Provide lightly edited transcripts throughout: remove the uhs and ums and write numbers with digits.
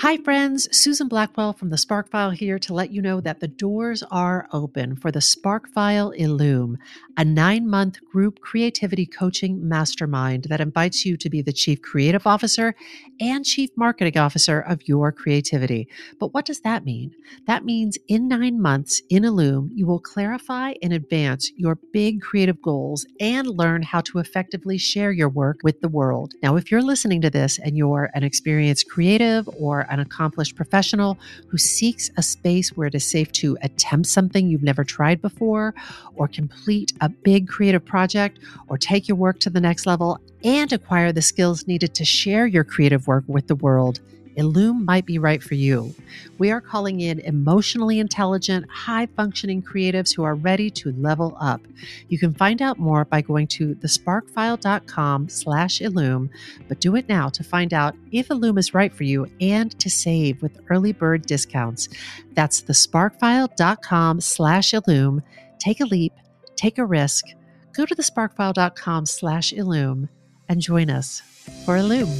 Hi, friends. Susan Blackwell from the Spark File here to let you know that the doors are open for the Spark File Illume, a 9-month group creativity coaching mastermind that invites you to be the Chief Creative Officer and Chief Marketing Officer of your creativity. But what does that mean? That means in 9 months in Illume, you will clarify and advance your big creative goals and learn how to effectively share your work with the world. Now, if you're listening to this and you're an experienced creative or an accomplished professional who seeks a space where it is safe to attempt something you've never tried before, or complete a big creative project, or take your work to the next level and acquire the skills needed to share your creative work with the world, Illume might be right for you. We are calling in emotionally intelligent, high-functioning creatives who are ready to level up. You can find out more by going to thesparkfile.com/Illume, but do it now to find out if Illume is right for you and to save with early bird discounts. That's thesparkfile.com/Illume. Take a leap, take a risk. Go to thesparkfile.com/Illume and join us for Illume.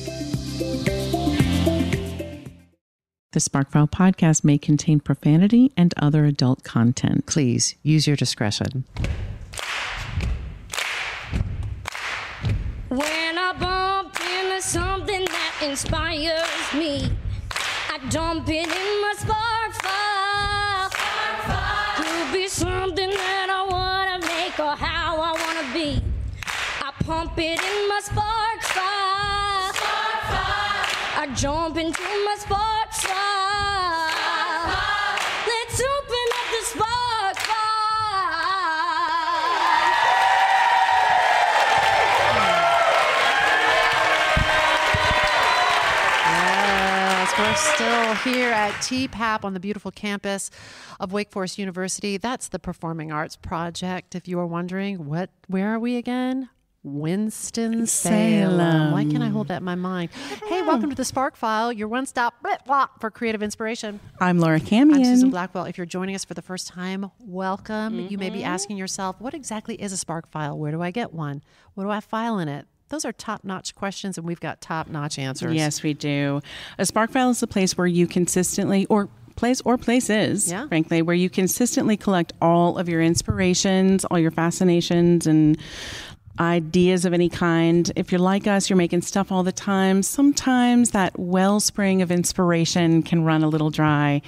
The Sparkfile podcast may contain profanity and other adult content. Please use your discretion. When I bump into something that inspires me, I dump it in my spark file. Could be something that I want to make or how I want to be. I pump it in my spark file. I jump into my spark file. Let's open up the spark file. Yes, we're still here at TPAP on the beautiful campus of Wake Forest University. That's the Performing Arts Project. If you are wondering, where are we again? Winston-Salem. Why can't I hold that in my mind? Hey, welcome to the Spark File, your one-stop for creative inspiration. I'm Laura Camion. I'm Susan Blackwell. If you're joining us for the first time, welcome. You may be asking yourself, what exactly is a Spark File? Where do I get one? What do I file in it? Those are top-notch questions, and we've got top-notch answers. Yes, we do. A Spark File is a place where you consistently, places, frankly, where you consistently collect all of your inspirations, all your fascinations, and ideas of any kind. If you're like us, you're making stuff all the time. Sometimes that wellspring of inspiration can run a little dry,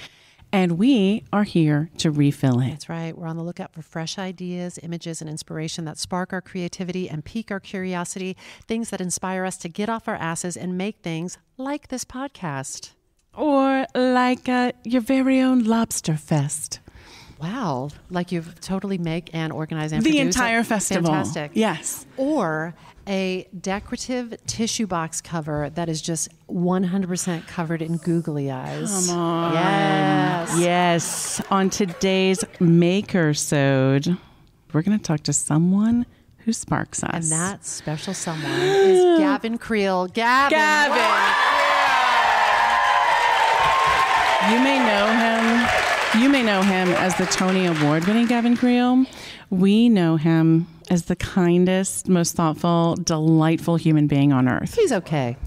and we are here to refill it. That's right. We're on the lookout for fresh ideas, images, and inspiration that spark our creativity and pique our curiosity, things that inspire us to get off our asses and make things like this podcast. Or like your very own Lobster Fest. Wow. Like you've totally make and organize and the produce entire festival. Fantastic. Yes. Or a decorative tissue box cover that is just 100% covered in googly eyes. Come on. Yes. Yes. On today's Makersode, we're going to talk to someone who sparks us. And that special someone is Gavin Creel. Gavin. You may know him as the Tony Award-winning Gavin Creel. We know him as the kindest, most thoughtful, delightful human being on earth. He's okay.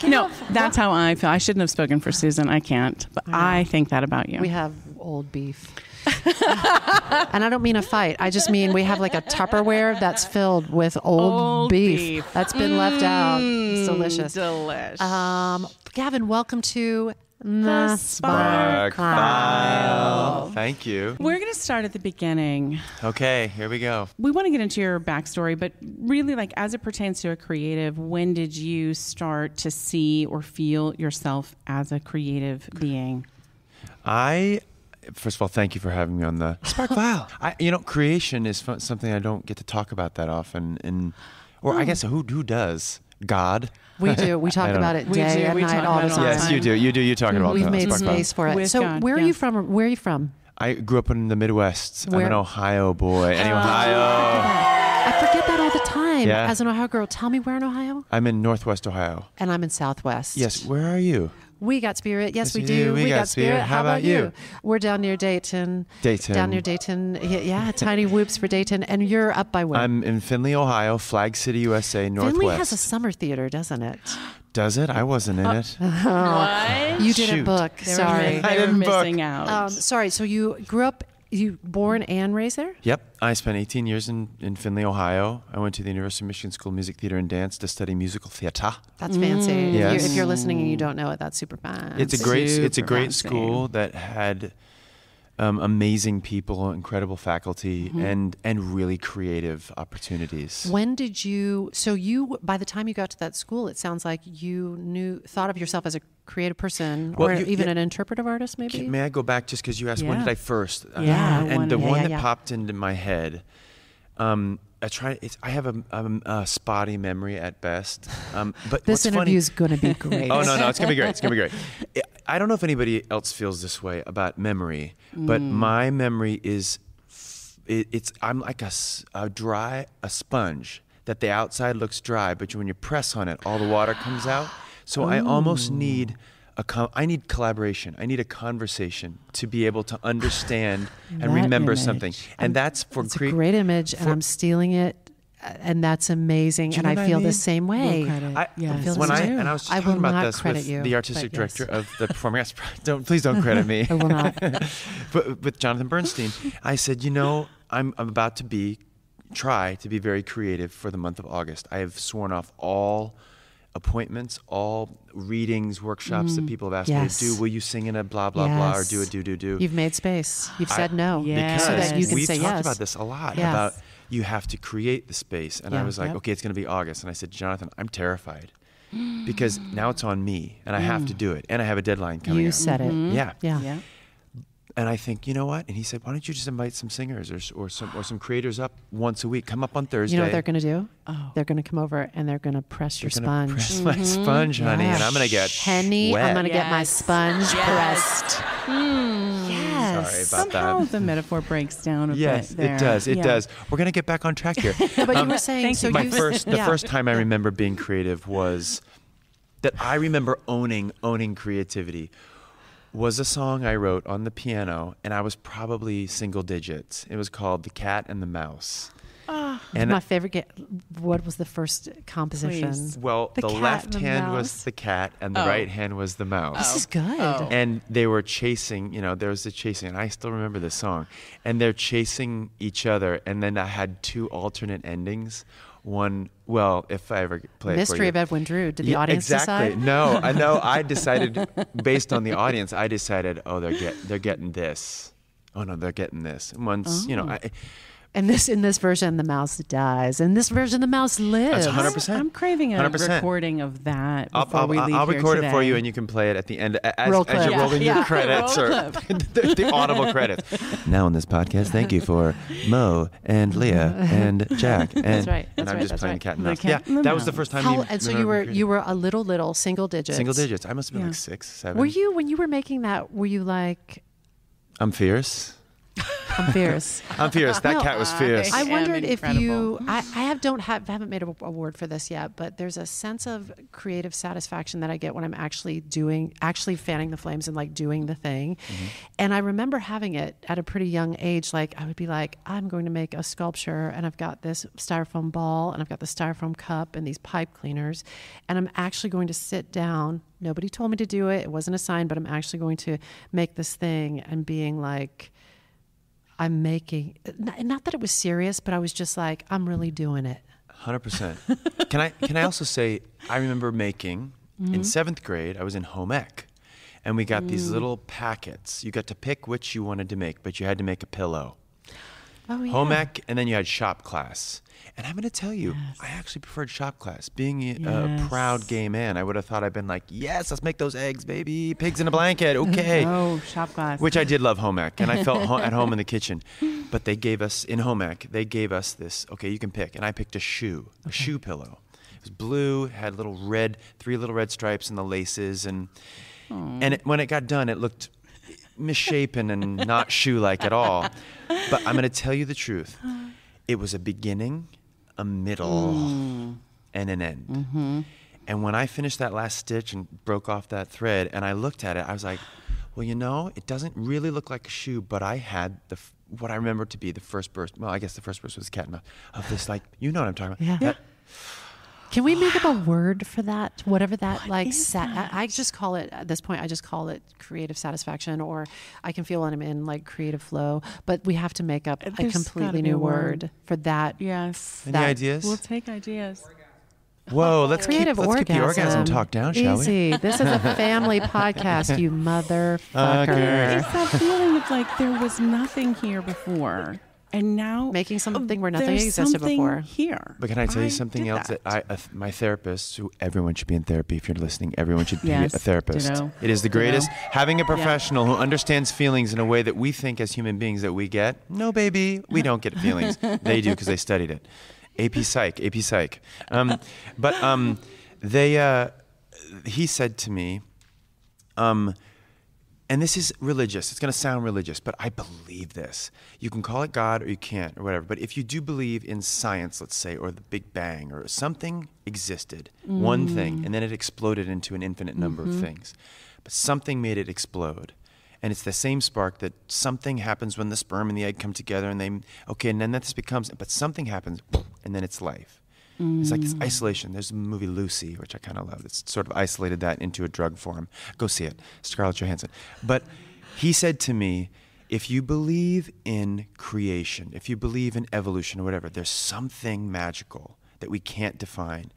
That's how I feel. I shouldn't have spoken for Susan. I can't. But I think that about you. We have old beef. And I don't mean a fight. I just mean we have like a Tupperware that's filled with old beef that's been left out. It's delicious. Delish. Gavin, welcome to The Spark File. Thank you. We're going to start at the beginning. Okay, here we go. We want to get into your backstory, but really, like, as it pertains to a creative, when did you start to see or feel yourself as a creative being? First of all, thank you for having me on the Spark File. Creation is something I don't get to talk about that often, I guess who does? God. We do. We talk about it day and night all the time. Yes, you do. You talk about it. We've made space for it. So where are you from? Where are you from? I grew up in the Midwest. Where? I'm an Ohio boy. Ohio. I forget that all the time. Yeah. As an Ohio girl, tell me where in Ohio? I'm in Northwest Ohio. And I'm in Southwest. Yes. Where are you? We got spirit. Yes, we do. We got spirit. How about you? We're down near Dayton. Down near Dayton. Yeah, tiny whoops for Dayton. And you're up by where? I'm in Findlay, Ohio, Flag City, USA, Northwest. Findlay has a summer theater, doesn't it? Does it? I wasn't in it. What? You didn't Shoot. book. Sorry. They were missing out. Sorry. So you grew up, you born and raised there? Yep. I spent 18 years in Findlay, Ohio. I went to the University of Michigan School of Music, Theater, and Dance to study musical theater. That's fancy. Yes. If you're listening and you don't know it, that's super fun. It's a great fancy. school that had amazing people, incredible faculty, and really creative opportunities. When did you? So by the time you got to that school, it sounds like you thought of yourself as a creative person, or even an interpretive artist, maybe. May I go back just because you asked when did I first? Yeah, and the one that popped into my head. I have a spotty memory at best. But this interview is going to be great. Oh no, it's gonna be great. It's gonna be great. I don't know if anybody else feels this way about memory, but my memory is, I'm like a sponge that the outside looks dry, but when you press on it, all the water comes out. So I almost need I need collaboration. I need a conversation to be able to understand and remember something. And that's for it's a great image, and I'm stealing it. And that's amazing, and I feel the same way. I was just talking about this with the artistic director of the Performing Arts. Please don't credit me. I will not. But with Jonathan Bernstein, I said, I'm about to try to be very creative for the month of August. I have sworn off all appointments, all readings, workshops that people have asked me to do. Will you sing in a blah, blah, blah, or do a do? You've made space. You've said no. Because so that you can we've say talked yes. about this a lot, about you have to create the space. And I was like, okay, it's going to be August. And I said, Jonathan, I'm terrified because now it's on me and I have to do it. And I have a deadline coming up. You said it. Yeah. And I think, you know what? And he said, why don't you just invite some singers or some creators up once a week? Come up on Thursday. You know what they're going to do? They're going to come over and they're going to press your sponge. Press my sponge, honey, and I'm going to get Henny, wet. I'm going to get my sponge pressed. Yes. Sorry about Somehow that. the metaphor breaks down a Yes, bit there. it does. It does. We're going to get back on track here. But you were saying, so the first time I remember being creative was that I remember owning creativity. Was a song I wrote on the piano, and I was probably single digits. It was called "The Cat and the Mouse." And my favorite. What was the first composition? Please. Well, the left hand was the cat, and the right hand was the mouse. This is good. And they were chasing. There was the chasing, and I still remember this song. And they're chasing each other, and then I had two alternate endings. One, well, if I ever play Mystery it for you. of Edwin Drew. Did the audience decide? No, I know. I decided based on the audience. I decided, they're getting this. Oh no, they're getting this. And once And in this version, the mouse dies. In this version, the mouse lives. That's 100%. I'm craving a 100%. recording of that before we leave I'll here record today. it for you, and you can play it at the end as Roll you're clip. rolling your credits or Roll the audible credits. Now on this podcast, thank you for Mo and Leah and Jack. And, That's right. And I'm just playing cat and The mouse. cat and the that was the mouse. first time. And so you were a little single digits. Single digits. I must have been like 6, 7. Were you, when you were making that? Were you like, I'm fierce. I'm fierce? I'm fierce. That cat was fierce. I am wondered if you. incredible. I haven't made a word for this yet, but there's a sense of creative satisfaction that I get when I'm actually fanning the flames and like doing the thing. And I remember having it at a pretty young age. Like I would be like, I'm going to make a sculpture, and I've got this styrofoam ball, and I've got the styrofoam cup, and these pipe cleaners, and I'm actually going to sit down. Nobody told me to do it. It wasn't a sign, but I'm actually going to make this thing, and being like, I'm making, not that it was serious, but I was just like, I'm really doing it. 100%. Can I also say, I remember making, in 7th grade, I was in home ec, and we got these little packets. You got to pick which you wanted to make, but you had to make a pillow. Oh, yeah. Home ec, and then you had shop class. And I'm going to tell you, I actually preferred shop class. Being a proud gay man, I would have thought I'd been like, yes, let's make those eggs, baby. Pigs in a blanket, okay. Oh, shop class. Which I did love home ec, and I felt at home in the kitchen. But they gave us, in home ec, this, okay, you can pick. And I picked a shoe pillow. It was blue, had 3 little red stripes in the laces. And when it got done, it looked misshapen and not shoe-like at all. But I'm going to tell you the truth. It was a beginning, a middle, and an end. And when I finished that last stitch and broke off that thread, and I looked at it, I was like, well, it doesn't really look like a shoe, but I had what I remember to be the first burst. Well, I guess the first burst was cat and mouse of this, like, you know what I'm talking about. Yeah. Can we make up a word for that? Whatever that that? I just call it at this point. I just call it creative satisfaction, or I can feel when I'm in like creative flow. But we have to make up a completely new word for that. Yes. Any ideas? We'll take ideas. Whoa, let's keep the orgasm talk down, shall we? Easy. This is a family podcast, you motherfucker. It's that feeling of like there was nothing here before. And now making something where nothing existed something before. Here. But can I tell you something else that my therapist, who everyone should be in therapy if you're listening, everyone should be a therapist. Ditto. It is the greatest. Having a professional who understands feelings in a way that we think as human beings that we get. No, baby, we don't get feelings. They do because they studied it. AP Psych. He said to me, and this is religious. It's going to sound religious, but I believe this. You can call it God or you can't or whatever. But if you do believe in science, let's say, or the Big Bang, or something existed, one thing, and then it exploded into an infinite number of things. But something made it explode. And it's the same spark that something happens when the sperm and the egg come together and and then this becomes, but something happens and then it's life. It's like this isolation. There's a movie Lucy, which I kind of love. It's sort of isolated that into a drug form. Go see it. Scarlett Johansson. But he said to me, if you believe in creation, if you believe in evolution or whatever, there's something magical that we can't define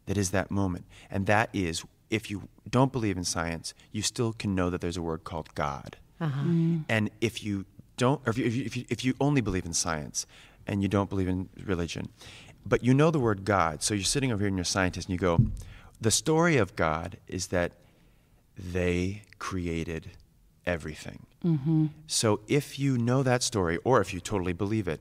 that is that moment. And that is, if you don't believe in science, you still can know that there's a word called God. And if you don't, or if you only believe in science and you don't believe in religion, but you know the word God, so you're sitting over here and you're a scientist and you go, the story of God is that they created everything. So if you know that story, or if you totally believe it,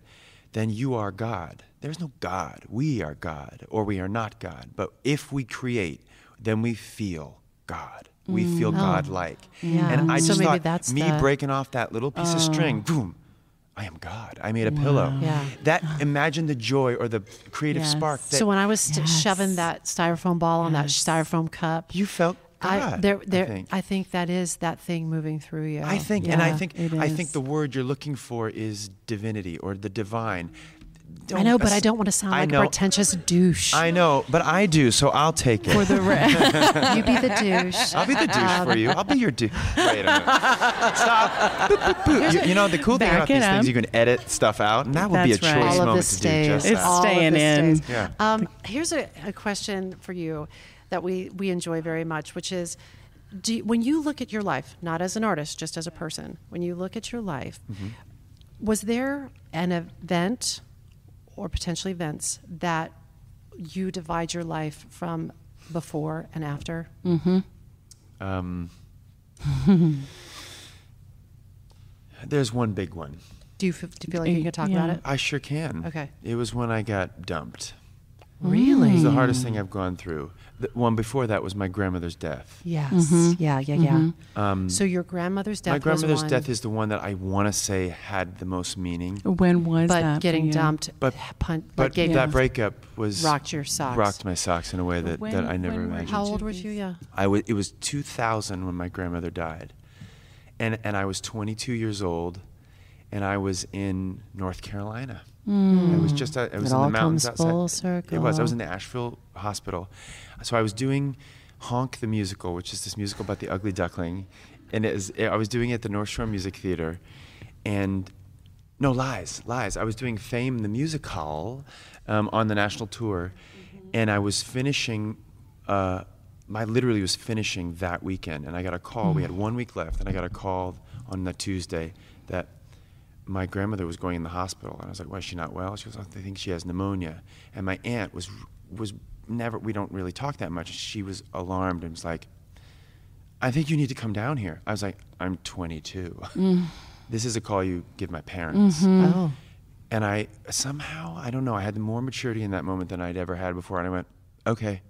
then you are God. There's no God. We are God, or we are not God. But if we create, then we feel God. We feel God-like. Yeah. And I So just maybe thought, that's me breaking off that little piece of string, boom, I am God. I made a pillow. Yeah. That, imagine the joy or the creative spark. That So when I was shoving that styrofoam ball on that styrofoam cup, you felt God, I think that is that thing moving through you. I think, Yeah, and I think is. the word you're looking for is divinity or the divine. I know, but I don't want to sound like a pretentious douche. I know, but I do, so I'll take it. For the You be the douche. I'll be the douche for you. I'll be your douche. Wait a minute. Stop. Boop, boop, boop. You know, the cool thing about these things, you can edit stuff out, and that would be a That's right. choice All of moment this to do stays. just It's that. staying in. Yeah. Here's a question for you that we enjoy very much, which is, when you look at your life, not as an artist, just as a person, when you look at your life, was there an event or potentially events that you divide your life from before and after? There's one big one. Do you feel like you can talk about it? I sure can. Okay. It was when I got dumped. Really? It was the hardest thing I've gone through. The one before that was my grandmother's death. Yes. Yeah. So your grandmother's death My grandmother's was one, death is the one that I want to say had the most meaning. When was but that? getting dumped, But gave breakup was rocked your socks. rocked my socks in a way that I never when were imagined. How old were you? Yeah. It was 2000 when my grandmother died, and I was 22 years old, and I was in North Carolina. I was just it was It in all the mountains comes outside. full circle. It was. I was in the Asheville hospital, so I was doing Honk the Musical, which is this musical about the ugly duckling, and I was doing it at the North Shore Music Theater, and no lies. I was doing Fame the Musical on the national tour, and I was finishing. I literally was finishing that weekend, and I got a call. We had 1 week left, and I got a call on the Tuesday that my grandmother was going in the hospital, and I was like, "Why is she not well?" She goes, "I think she has pneumonia." And my aunt was never. We don't really talk that much. She was alarmed and was like, "I think you need to come down here." I was like, "I'm 22. This is a call you give my parents." Oh. And I don't know. I had more maturity in that moment than I'd ever had before, and I went, "Okay."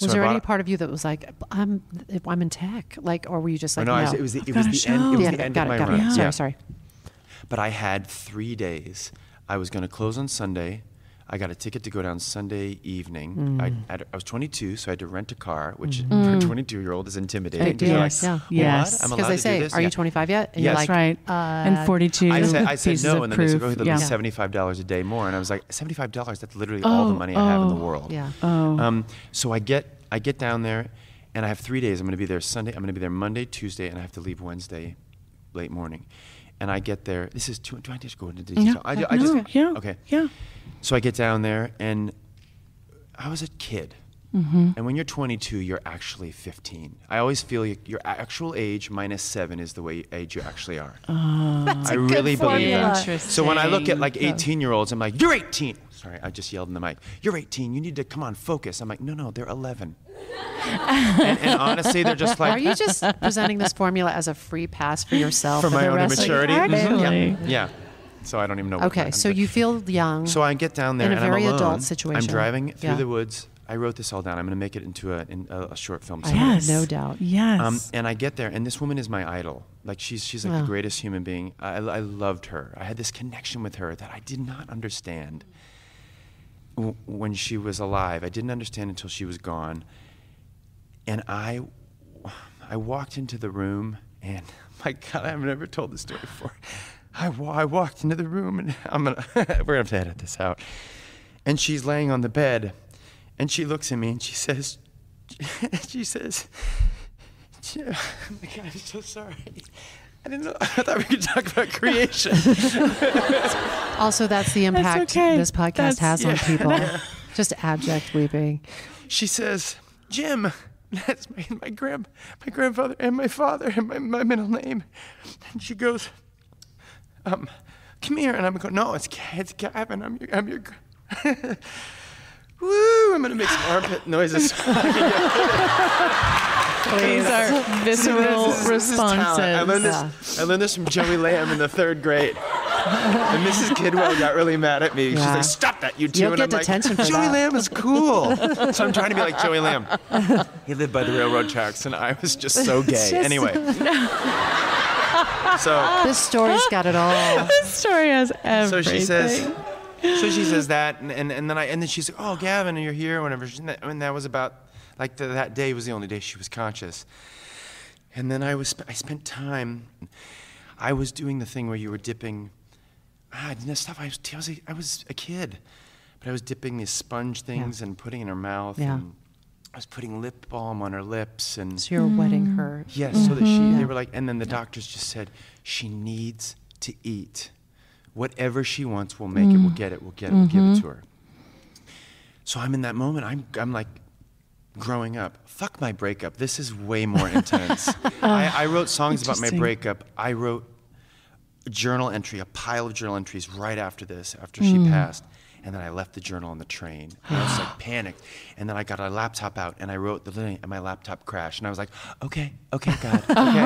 Was there any part of you that was like, I'm in tech, like, or were you just like, no? no? It was the got a end. show. It was Yeah, the end got of it, my got run. it. Yeah. Sorry. But I had 3 days. I was going to close on Sunday. I got a ticket to go down Sunday evening. I was 22, so I had to rent a car, which for a 22-year-old is intimidating. Big deal. Yes. Yeah. What? Yes. I'm allowed Because they to say, do this? "Are you 25 yet?" And Yes. you're like, Right. And 42 I said pieces no, of and then they said, proof. "Okay, Yeah. that'll be $75 a day more." And I was like, $75? That's literally all the money I have in the world. Yeah. So I get down there, and I have 3 days. I'm going to be there Sunday. I'm going to be there Monday, Tuesday, and I have to leave Wednesday late morning. And I get there. This is do I just go into detail? Okay. Yeah. So I get down there, and I was a kid. And when you're 22, you're actually 15. I always feel your actual age minus 7 is the age you actually are. I really believe that. Interesting. So when I look at like 18-year-olds, I'm like, "You're 18." Sorry, I just yelled in the mic. "You're 18. You need to come on, focus." I'm like, "No, they're 11." and honestly, they're just like. Are you just presenting this formula as a free pass for yourself for my the own rest of your immaturity? Actually. Yeah. So I don't even know. Okay, so you feel young. So I get down there in a and very I'm alone. adult situation. I'm driving through Yeah. the woods. I wrote this all down. I'm going to make it into a short film. I someday. have no doubt. Yes. And I get there, and this woman is my idol. Like she's like Wow. the greatest human being. I loved her. I had this connection with her that I did not understand when she was alive. I didn't understand until she was gone. And I walked into the room, and my God, I've never told this story before. I walked into the room, and we're gonna have to edit this out. And she's laying on the bed, and she looks at me, and she says, "Oh my God, I'm so sorry. I didn't know. I thought we could talk about creation." Also, that's the impact okay. this podcast has on people. Just abject weeping. She says, "Jim, that's my grandfather and my father and my middle name." And she goes, "Come here." And I'm going, "No, it's Gavin. I'm your Woo, I'm going to make some armpit noises. These are visceral This is talent. responses. I learned this from Joey Lamb in the 3rd grade. And Mrs. Kidwell got really mad at me. She's Yeah. like, "Stop that, you two." You'll And get I'm detention like, for "Joey that." Lamb is cool." So I'm trying to be like Joey Lamb. He lived by the railroad tracks, and I was just so gay. Anyway. So This story's got it all. This story has everything. So she says that, and then she's like, "Oh, Gavin, you're here," or whatever. And that was about, like, that day was the only day she was conscious. And then I spent time. I was doing the thing where you were dipping. Stuff. I was a kid, but I was dipping these sponge things and putting in her mouth. Yeah. And I was putting lip balm on her lips, and So you're wetting her. yes, so that they were like, and then the doctors just said, "She needs to eat. Whatever she wants, we'll make it. We'll get it. We'll give it to her." So I'm in that moment. I'm like growing up. Fuck my breakup. This is way more intense. I wrote songs about my Interesting. breakup. I wrote a journal entry, a pile of journal entries right after this, after she passed. And then I left the journal on the train. And I was like panicked. And then I got a laptop out, and I wrote the thing, and my laptop crashed. And I was like, okay, God, okay.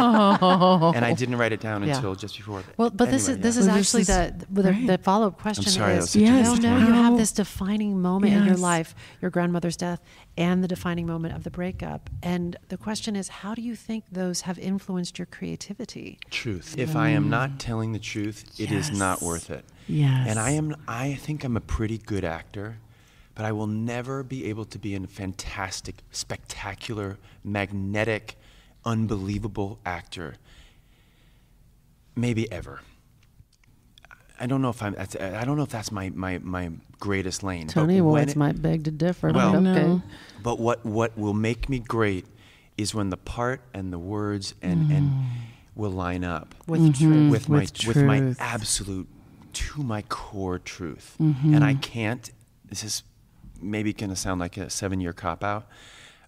And I didn't write it down until just before. Well, but this is Well, actually this the follow-up question I'm sorry, that is, was such a you waste of know, time. you have this defining moment in your Yes. life, your grandmother's death, and the defining moment of the breakup. And the question is, how do you think those have influenced your creativity? Truth. If I am not telling the truth, it is not worth it. Yes. And I think I'm a pretty good actor, but I will never be able to be a fantastic, spectacular, magnetic, unbelievable actor. Maybe ever. I don't know if that's my greatest lane. Tony but when Awards might beg to differ. Well, but okay. no. But what will make me great is when the part and the words and will line up With truth. with my truth. absolute, to my core truth. And I can't, this is maybe going to sound like a 7-year cop-out,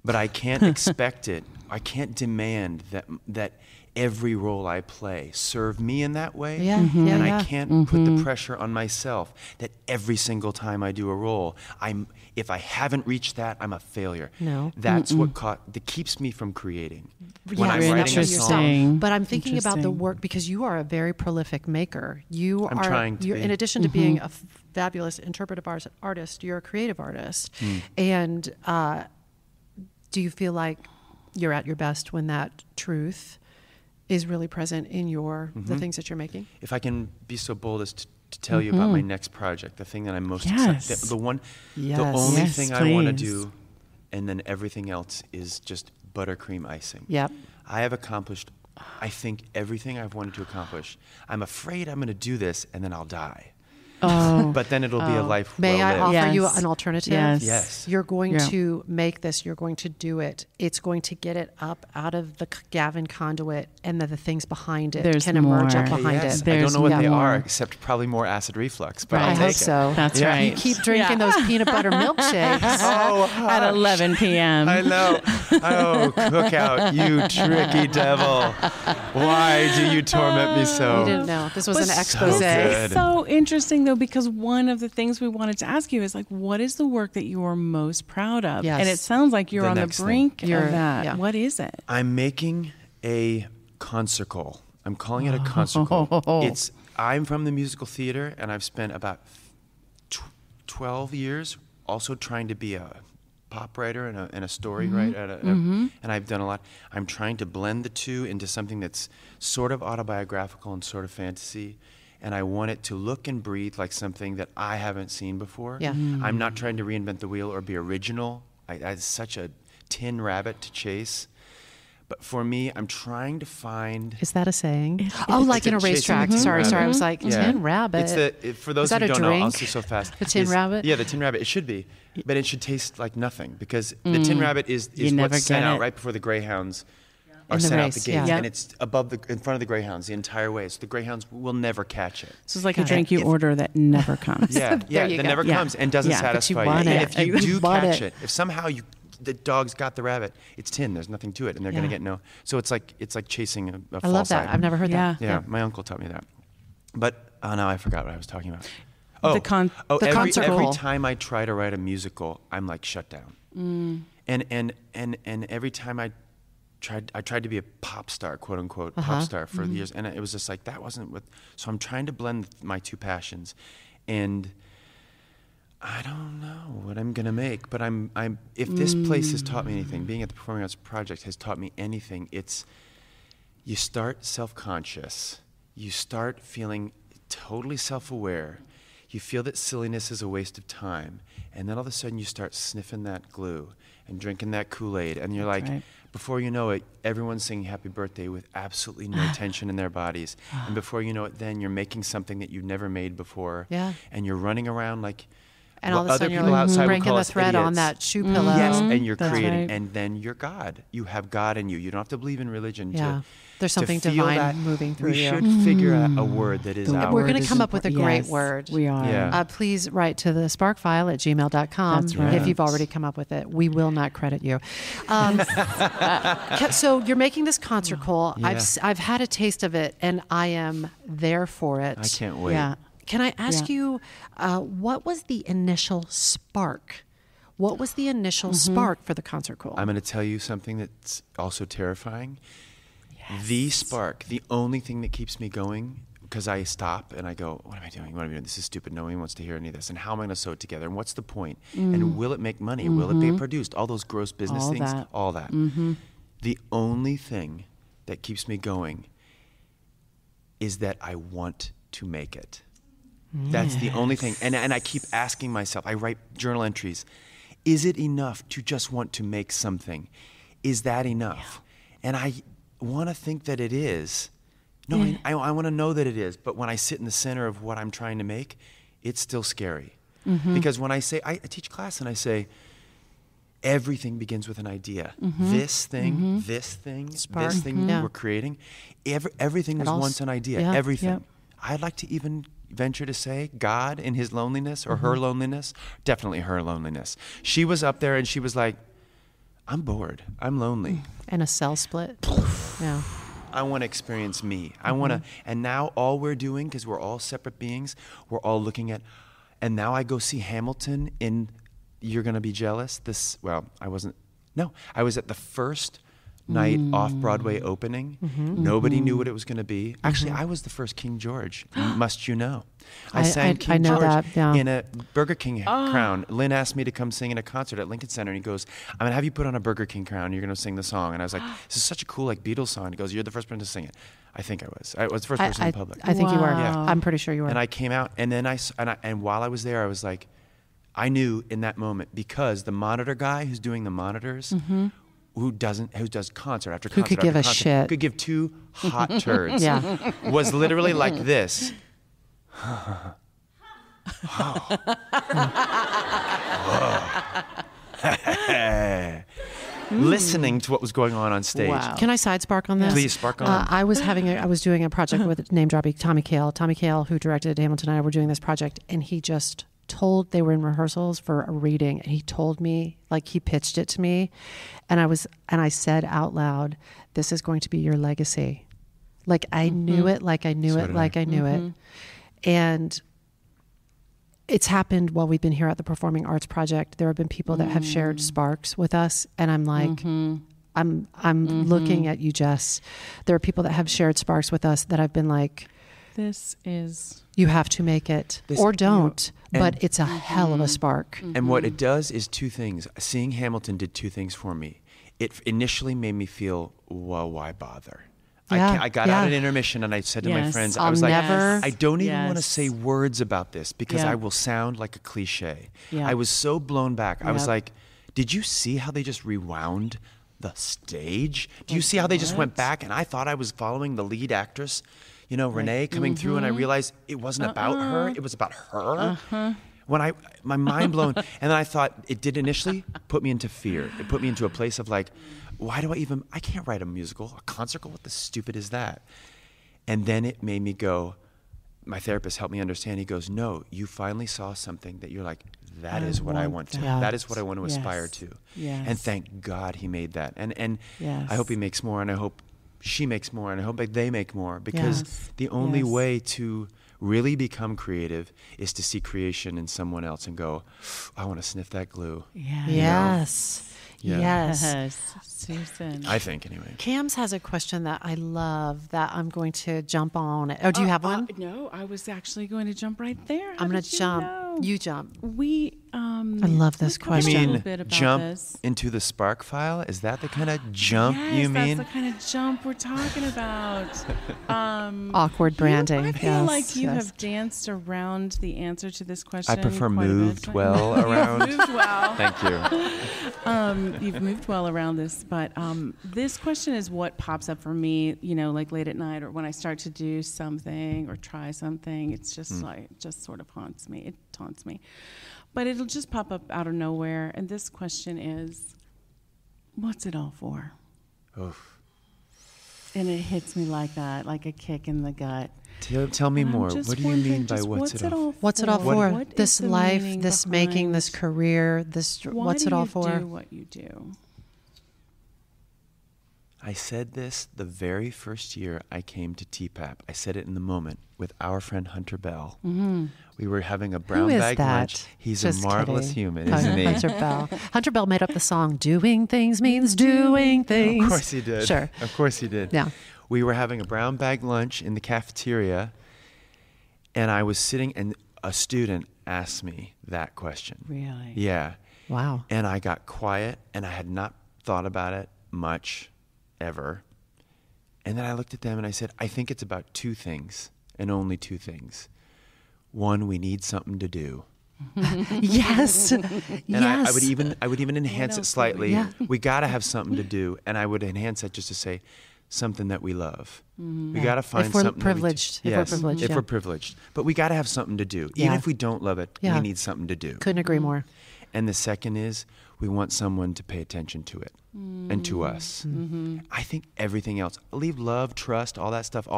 but I can't expect it. I can't demand that every role I play serve me in that way. Yeah, yeah, and yeah. I can't put the pressure on myself that every single time I do a role, if I haven't reached that, I'm a failure. No. That's what that keeps me from creating. When Yes, I'm that's writing a what you're song, saying. But I'm thinking about the Interesting. work, because you are a very prolific maker. I'm trying to you're, be. in addition to being a fabulous interpretive artist, you're a creative artist. And do you feel like you're at your best when that truth is really present in the things that you're making? if I can be so bold as to tell you about my next project, the thing that I'm most excited. The only Yes, thing I want to please. do, and then everything else is just buttercream icing. Yep. I have accomplished, I think, everything I've wanted to accomplish. I'm afraid I'm going to do this and then I'll die. Oh. But then it'll be a life May well I lived. offer you Yes. an alternative? Yes. Yes. You're going Yeah. to make this. You're going to do it. It's going to get it up out of the Gavin conduit, and then the things behind it There's can emerge up more. behind Yes. it. I don't There's know what they more. are, except probably more acid reflux. But I I'll hope take so. it. That's Yeah. right. You keep drinking those peanut butter milkshakes. Oh, At 11 p.m. I know. Oh, Cookout, you tricky devil. Why do you torment me so? You didn't know. This was But an so expose. good. It's so interesting though, because one of the things we wanted to ask you is like, what is the work that you are most proud of? Yes. And it sounds like you're The on the next thing. brink You're- of that. yeah. What is it? I'm making a concertcole. I'm calling it a concertcole. I'm from the musical theater, and I've spent about 12 years also trying to be a pop writer and a story writer, and I've done a lot. I'm trying to blend the two into something that's sort of autobiographical and sort of fantasy, and I want it to look and breathe like something that I haven't seen before. Yeah. I'm not trying to reinvent the wheel or be original. It's such a tin rabbit to chase. But for me, I'm trying to find... Is that a saying? Oh, like It's in a chasing racetrack. the tin Sorry, rabbit. I was like, tin rabbit. It's for those Is that who a don't know, I'll drink? say so fast. The tin rabbit? Yeah, the tin rabbit. It should be. But it should taste like nothing, because the tin rabbit is You never what's sent get out it. right before the greyhounds are In the sent out race, the gates. yeah. And it's above in front of the greyhounds the entire way. So the greyhounds will never catch it. So it's like a Got drink it. you order that never comes. Yeah, you that go. never Yeah. comes and doesn't Yeah, but you satisfy want And it. if you You do want catch it. it, if somehow the dog's got the rabbit, it's tin. There's nothing to it, and they're going Yeah. to get no. So it's like chasing a I false love that. item. I've never heard that. Yeah. Yeah, my uncle taught me that. But now I forgot what I was talking about. The every concertcole. time I try to write a musical, I'm like shut down. And every time I tried to be a pop star, quote unquote, pop star for years, and it was just like that wasn't what. So I'm trying to blend my two passions, and I don't know what I'm gonna make. But I'm if this place has taught me anything, being at the Performing Arts Project has taught me anything. It's you start self-conscious, you start feeling totally self-aware. You feel that silliness is a waste of time, and then all of a sudden you start sniffing that glue and drinking that Kool-Aid, and you're like, right. before you know it, everyone's singing happy birthday with absolutely no tension in their bodies. And before you know it, then you're making something that you've never made before. Yeah. And you're running around like And all of a other sudden you're people like outside would breaking call the us thread on idiots. that shoe pillow. Yes, and you're That's creating, right. and then you're God. You have God in you. You don't have to believe in religion. Yeah. There's to something feel divine that. moving through we you. should figure out a word that is The ours. We're going word to is come up with a great yes, word. We are. Yeah. Please write to the sparkfile@gmail.com That's right. if you've already come up with it. We will not credit you. So you're making this concertcole. Yeah. I've had a taste of it, and I am there for it. I can't wait. Yeah. Can I ask Yeah. you, what was the initial spark? What was the initial spark for the concertcole? I'm going to tell you something that's also terrifying. The spark, the only thing that keeps me going, because I stop and I go, what am I doing? What am I doing? This is stupid. No one wants to hear any of this. And how am I going to sew it together? And what's the point? And will it make money? Will it be produced? All those gross business All things. that. All that. The only thing that keeps me going is that I want to make it. That's the only thing. And I keep asking myself, I write journal entries, is it enough to just want to make something? Is that enough? And I want to think that it is. No, I want to know that it is. But when I sit in the center of what I'm trying to make, it's still scary. Because when I say, I teach class and I say, everything begins with an idea. This thing, Spark. this thing Yeah. we're creating, everything was all once an idea. yeah. Everything. Yep. I'd like to even venture to say God in his loneliness or her loneliness, definitely her loneliness. She was up there and she was like, I'm bored. I'm lonely. And a cell split. Yeah. I want to experience me. I want to, and now all we're doing, because we're all separate beings, we're all looking at, and now I go see Hamilton in, you're going to be jealous. I was at the first night off-Broadway opening. Nobody knew what it was going to be. Actually, I was the first King George, must you know. I sang King George in a Burger King crown. Lynn asked me to come sing in a concert at Lincoln Center, and he goes, I'm going to have you put on a Burger King crown. You're going to sing the song. And I was like, this is such a cool Beatles song. He goes, you're the first person to sing it. I think I was. I was the first person in public. I think you were. Yeah. I'm pretty sure you were. And I came out, and then and while I was there, I was like, I knew in that moment, because the monitor guy who's doing the monitors, who does concert after concert, who could give a shit, could give two hot turds, was literally like this. Listening to what was going on stage. Wow. Can I side spark on this? Please spark on. I was doing a project with name dropping Tommy Kail. Tommy Kail, who directed Hamilton and I were doing this project, and he just they were in rehearsals for a reading, and he told me, like, he pitched it to me, and I said out loud, this is going to be your legacy. Like, I knew it, like I knew it, like I knew it. And it's happened while we've been here at the Performing Arts Project. There have been people that have shared sparks with us, and I'm like, I'm looking at you, Jess. There are people that have shared sparks with us that I've been like, you have to make it, or don't. But it's a hell of a spark. And what it does is two things. Seeing Hamilton did two things for me. It initially made me feel, well, why bother? I got out at intermission, and I said to my friends, I was like, I don't even want to say words about this because I will sound like a cliche. I was so blown back. I was like, did you see how they just rewound the stage? Do you see how they just went back? And I thought I was following the lead actress, Renee coming through, and I realized it wasn't about her. It was about her. When my mind blown. And then I thought it did initially put me into fear. It put me into a place of like, why do I can't write a musical, a concert, what the stupid is that? And then it made me go, my therapist helped me understand. He goes, no, you finally saw something that you're like, that is what I want to. That is what I want to aspire to. And thank God he made that. And I hope he makes more, and I hope she makes more, and I hope they make more, because the only way to really become creative is to see creation in someone else and go, I want to sniff that glue. Yes. Susan. I think, anyway. Cams has a question that I love that I'm going to jump on. Oh, do you have one? No, I was actually going to jump right there. I'm going to jump. You jump. I love this question. You mean jump into the Spark file? Is that the kind of jump you mean? That's the kind of jump we're talking about. Awkward branding. I feel like you have danced around the answer to this question. I prefer moved well around. You've moved well. Thank you. You've moved well around this, but this question is what pops up for me, like late at night or when I start to do something or try something. It's just just sort of haunts me. It taunts me. But it'll just pop up out of nowhere. And this question is, what's it all for? Oof. And it hits me like that, like a kick in the gut. Tell me more. What do you mean by what's it all for? What's it all for? This life, this making, this career, what's it all for? Why do you do what you do? I said this the very first year I came to TPAP. I said it in the moment with our friend Hunter Bell. We were having a brown bag lunch. He's Just a marvelous kidding. human, isn't he? Hunter Bell. Hunter Bell made up the song, Doing Things Means Doing Things. Of course he did. Sure. Of course he did. Yeah. We were having a brown bag lunch in the cafeteria, and I was sitting, and a student asked me that question. Really? Yeah. Wow. And I got quiet, and I had not thought about it much, ever. And then I looked at them and I said, I think it's about two things, and only two things. One, we need something to do. Yes. And yes. I would even enhance it slightly. Yeah. We got to have something to do, and I would enhance it just to say something that we love. We got to find if we're something privileged. If we're privileged. privileged. But we got to have something to do. Even if we don't love it, we need something to do. Couldn't agree more. And the second is we want someone to pay attention to it and to us. I think everything else, leave love, trust, all that stuff,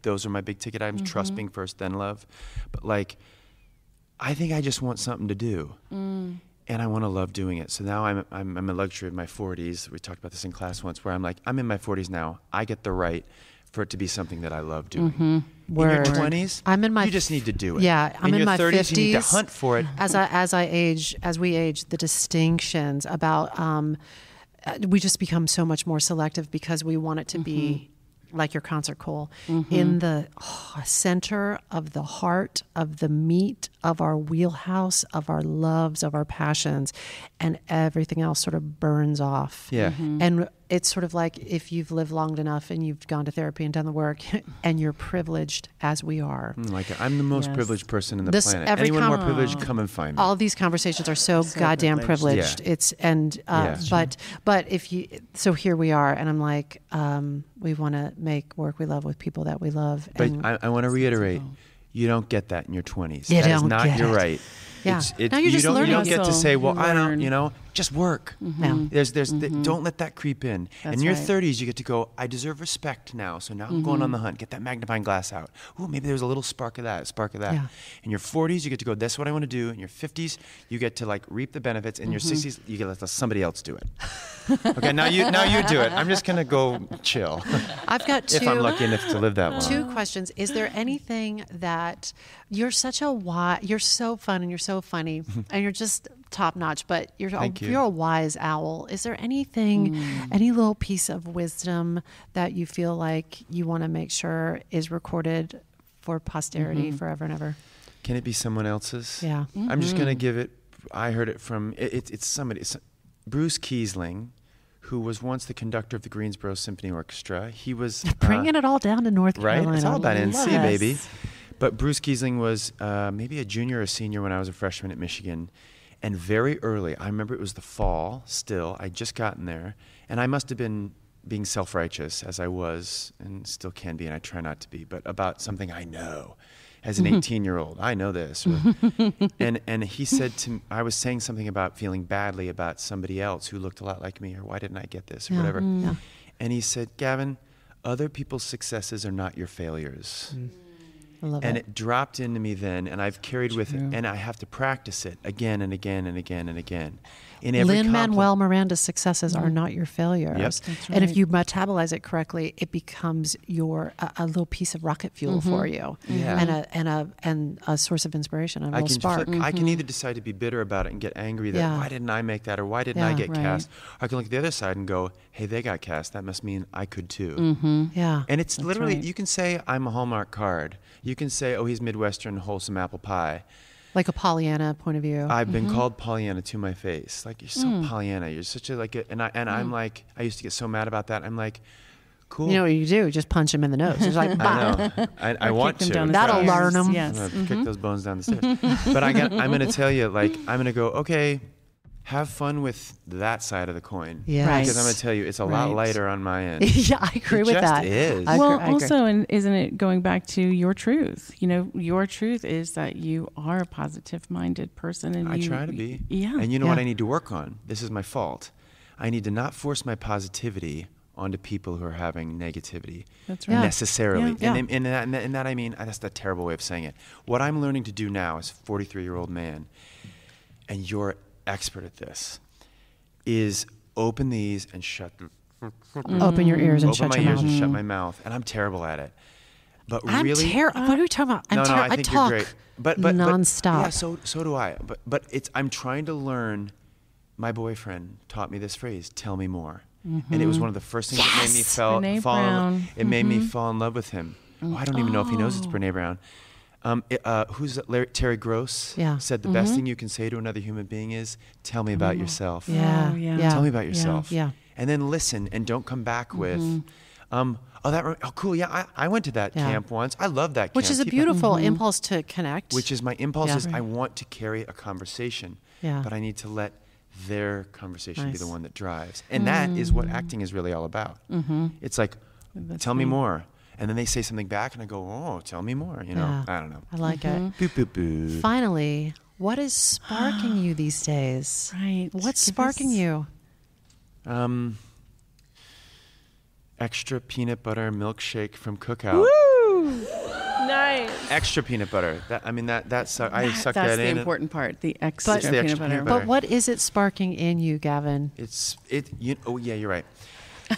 those are my big ticket items, trust being first, then love. But I think I just want something to do. And I want to love doing it. So now I'm in luxury of my 40s. We talked about this in class once, where I'm like, I'm in my 40s now. I get the right for it to be something that I love doing. In your 20s, I'm in my you just need to do it. Yeah, I'm in my 30s, 50s. You need to hunt for it. As we age, the distinctions about we just become so much more selective because we want it to be like your concert, Cole, in the center of the heart, of the meat of our wheelhouse, of our loves, of our passions, and everything else sort of burns off. Yeah. And it's sort of like if you've lived long enough and you've gone to therapy and done the work and you're privileged as we are. Like I'm the most privileged person in the planet. Every Anyone more privileged, come and find me. All of these conversations are so goddamn privileged. Yeah. It's but if you, so here we are, and I'm like, we want to make work we love with people that we love. But I want to reiterate, you don't get that in your 20s. You That is don't not get your it. right. Yeah. Now you're you just don't, learning. You don't get to say, well, I don't, Learn. just work. Yeah. Don't let that creep in. In your 30s, you get to go, I deserve respect now. So now I'm going on the hunt. Get that magnifying glass out. Ooh, maybe there's a little spark of that. Yeah. In your 40s, you get to go, that's what I want to do. In your 50s, you get to like reap the benefits. In your 60s, you get to let somebody else do it. Okay, now you do it. I'm just going to go chill. I've got two. If I'm lucky enough to live that long. Two questions. Is there anything that you're so fun and you're so funny and you're just top notch, but you're a wise owl. Is there anything, any little piece of wisdom that you feel like you want to make sure is recorded for posterity forever and ever? Can it be someone else's? Yeah. I'm just going to give it, I heard it from, it's somebody, Bruce Kiesling, who was once the conductor of the Greensboro Symphony Orchestra. He was bringing it all down to North Carolina. Right? It's all about NC, Yes. baby. But Bruce Kiesling was maybe a junior or senior when I was a freshman at Michigan. And very early, I remember it was the fall still, I'd just gotten there, and I must have been being self-righteous, as I was, and still can be, and I try not to be, but about something I know. As an 18-year-old, I know this. And he said to me, I was saying something about feeling badly about somebody else who looked a lot like me, or why didn't I get this, or whatever. Yeah. And he said, Gavin, other people's successes are not your failures. I love and it. it dropped into me then, and I've carried with it, and I have to practice it again and again and again and again. In every Lin-Manuel Miranda's successes are not your failures. Yep. That's And if right. you metabolize it correctly, it becomes a little piece of rocket fuel for you, Yeah. and a source of inspiration, a little spark. I can either decide to be bitter about it and get angry that why didn't I make that, or why didn't I get cast? Or I can look at the other side and go, hey, they got cast. That must mean I could too. Yeah. And it's literally, right. you can say I'm a Hallmark card. You can say, oh, he's Midwestern, wholesome apple pie. Like a Pollyanna point of view. I've been called Pollyanna to my face. Like, you're so Pollyanna. You're such a I'm like, I used to get so mad about that. I'm like, cool. You know what you do? Just punch him in the nose. It's like, I know. I want to. That'll learn him. Yes. I'm gonna kick those bones down the stairs. But I'm going to tell you, like, I'm going to go, okay, have fun with that side of the coin. Yes. Right. Because I'm going to tell you, it's a lot lighter on my end. Yeah, I agree with that. It just is. I Well, agree. also, and isn't it going back to your truth? You know, your truth is that you are a positive-minded person, and I try to be. Yeah. And you know what Yeah. I need to work on? This is my fault. I need to not force my positivity onto people who are having negativity. That's right. Necessarily. Yeah. And in that I mean, that's the terrible way of saying it. What I'm learning to do now as a 43-year-old man, and you're expert at this, is open these and shut them. Open your ears and Open shut my your ears mouth. and shut my mouth. And I'm terrible at it. But I'm really, what are you talking about? no, I think talk you're great. But nonstop. yeah, so do I. But I'm trying to learn. My boyfriend taught me this phrase: "Tell me more." And it was one of the first things that made me Brene fall. Brown. It made me fall in love with him. Oh, I don't even know if he knows it's Brene Brown. Who's that? Terry Gross said the best thing you can say to another human being is, "Tell me about yourself." Yeah, Oh, yeah. yeah. Tell me about yourself. Yeah. And then listen, and don't come back with, oh, cool. Yeah, I went to that camp once. I love that camp. Which is a Keep beautiful impulse to connect. Which is my impulse Yeah. is I want to carry a conversation, Yeah. but I need to let their conversation be Nice. the one that drives. And that is what acting is really all about. It's like, tell me more. And then they say something back and I go, oh, tell me more. You know, Yeah. I don't know. I like it. Boop, boop, boop. Finally, what is sparking you these days? Right. What's Give sparking us- you? Extra peanut butter milkshake from Cookout. Nice. Extra peanut butter. I suck That's that the in. important part. The extra It's the peanut extra butter. peanut butter. But what is it sparking in you, Gavin? Oh yeah, you're right.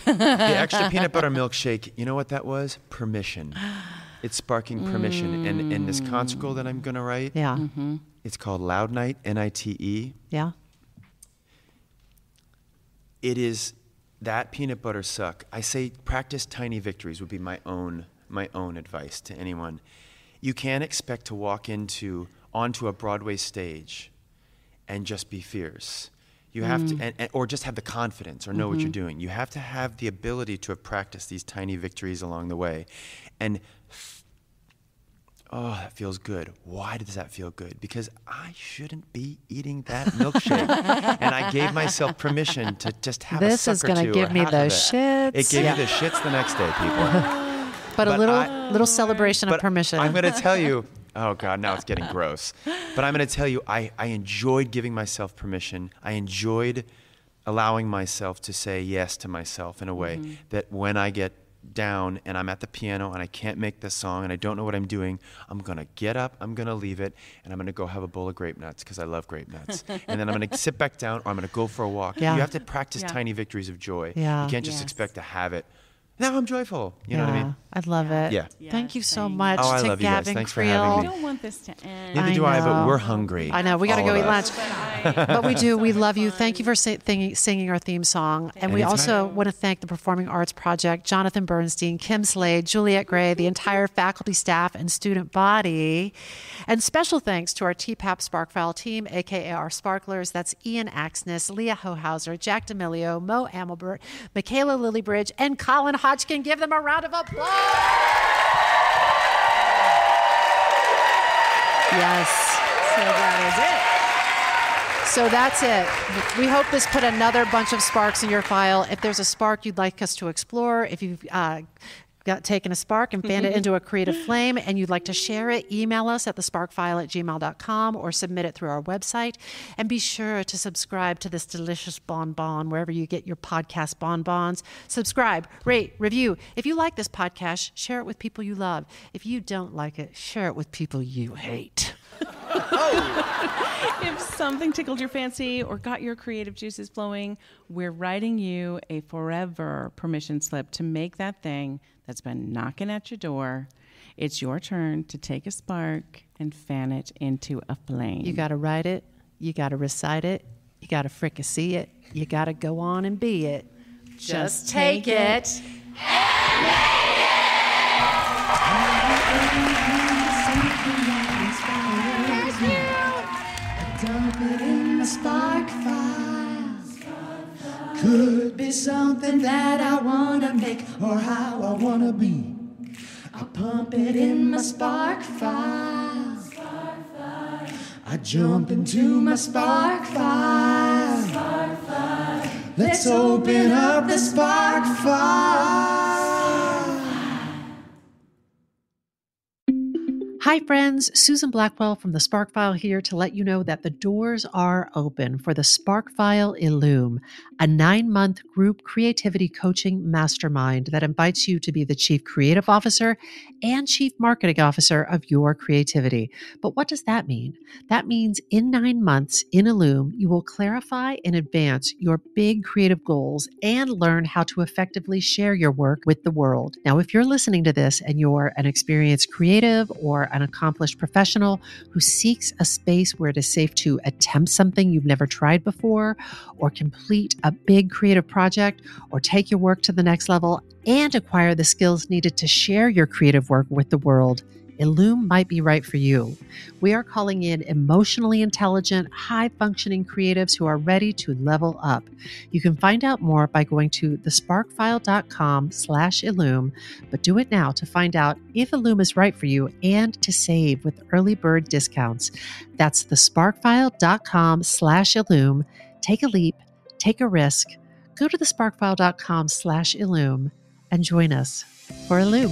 The extra peanut butter milkshake, you know what that was? Permission. It's sparking permission. And in this concert that I'm going to write, Yeah. it's called Loud Night, Nite. Yeah. it is that peanut butter suck. I say practice tiny victories would be my own advice to anyone. You can't expect to walk onto a Broadway stage and just be fierce. You have to, or just have the confidence or know what you're doing. You have to have the ability to have practiced these tiny victories along the way. And oh, that feels good. Why does that feel good? Because I shouldn't be eating that milkshake. And I gave myself permission to just have a suck or two. This is going to give me the shits. It gave me the shits the next day, people. But a little celebration of permission. I'm going to tell you, oh God, now it's getting gross. But I'm going to tell you, I enjoyed giving myself permission. I enjoyed allowing myself to say yes to myself in a way that when I get down and I'm at the piano and I can't make this song and I don't know what I'm doing, I'm going to get up, I'm going to leave it, and I'm going to go have a bowl of grape nuts because I love grape nuts. And then I'm going to sit back down or I'm going to go for a walk. Yeah. You have to practice tiny victories of joy. Yeah. You can't just expect to have it. Now I'm joyful. You know what I mean? I love it. Yeah. Thank you so much I to love you guys. Gavin Thanks for Creel. having me. I don't want this to end. Neither do I, but we're hungry. I know. We got to go eat lunch. But we do. We love you. Thank you for singing our theme song. And we also want to thank the Performing Arts Project, Jonathan Bernstein, Kim Slade, Juliet Gray, the entire faculty, staff, and student body. And special thanks to our TPAP Sparkfile team, a.k.a. our Sparklers. That's Ian Axness, Leah Hohauser, Jack D'Amelio, Mo Amelbert, Michaela Lillybridge, and Colin Hodgkin. Give them a round of applause. Yes. So that is it. So that's it. We hope this put another bunch of sparks in your file. If there's a spark you'd like us to explore, if you've taken a spark and fanned it into a creative flame and you'd like to share it, email us at thesparkfile@gmail.com or submit it through our website. And be sure to subscribe to this delicious bonbon wherever you get your podcast bonbons. Subscribe, rate, review. If you like this podcast, share it with people you love. If you don't like it, share it with people you hate. If something tickled your fancy or got your creative juices flowing, we're writing you a forever permission slip to make that thing that's been knocking at your door. It's your turn to take a spark and fan it into a flame. You got to write it. You got to recite it. You got to fricassee it. You got to go on and be it. Just take it. And make it. Dump it in the spark file. Could be something that I want to make or how I want to be. I pump it in my spark file. I jump into my spark file. Let's open up the spark file. Hi friends, Susan Blackwell from the Spark File here to let you know that the doors are open for the Spark File Illume, a 9-month group creativity coaching mastermind that invites you to be the Chief Creative Officer and Chief Marketing Officer of your creativity. But what does that mean? That means in 9 months in Illume, you will clarify and advance your big creative goals and learn how to effectively share your work with the world. Now, if you're listening to this and you're an experienced creative or an accomplished professional who seeks a space where it is safe to attempt something you've never tried before, or complete a big creative project, or take your work to the next level and acquire the skills needed to share your creative work with the world, Illume might be right for you. We are calling in emotionally intelligent, high-functioning creatives who are ready to level up. You can find out more by going to thesparkfile.com/Illume, but do it now to find out if Illume is right for you and to save with early bird discounts. That's thesparkfile.com/Illume. Take a leap, take a risk. Go to thesparkfile.com/Illume and join us for Illume.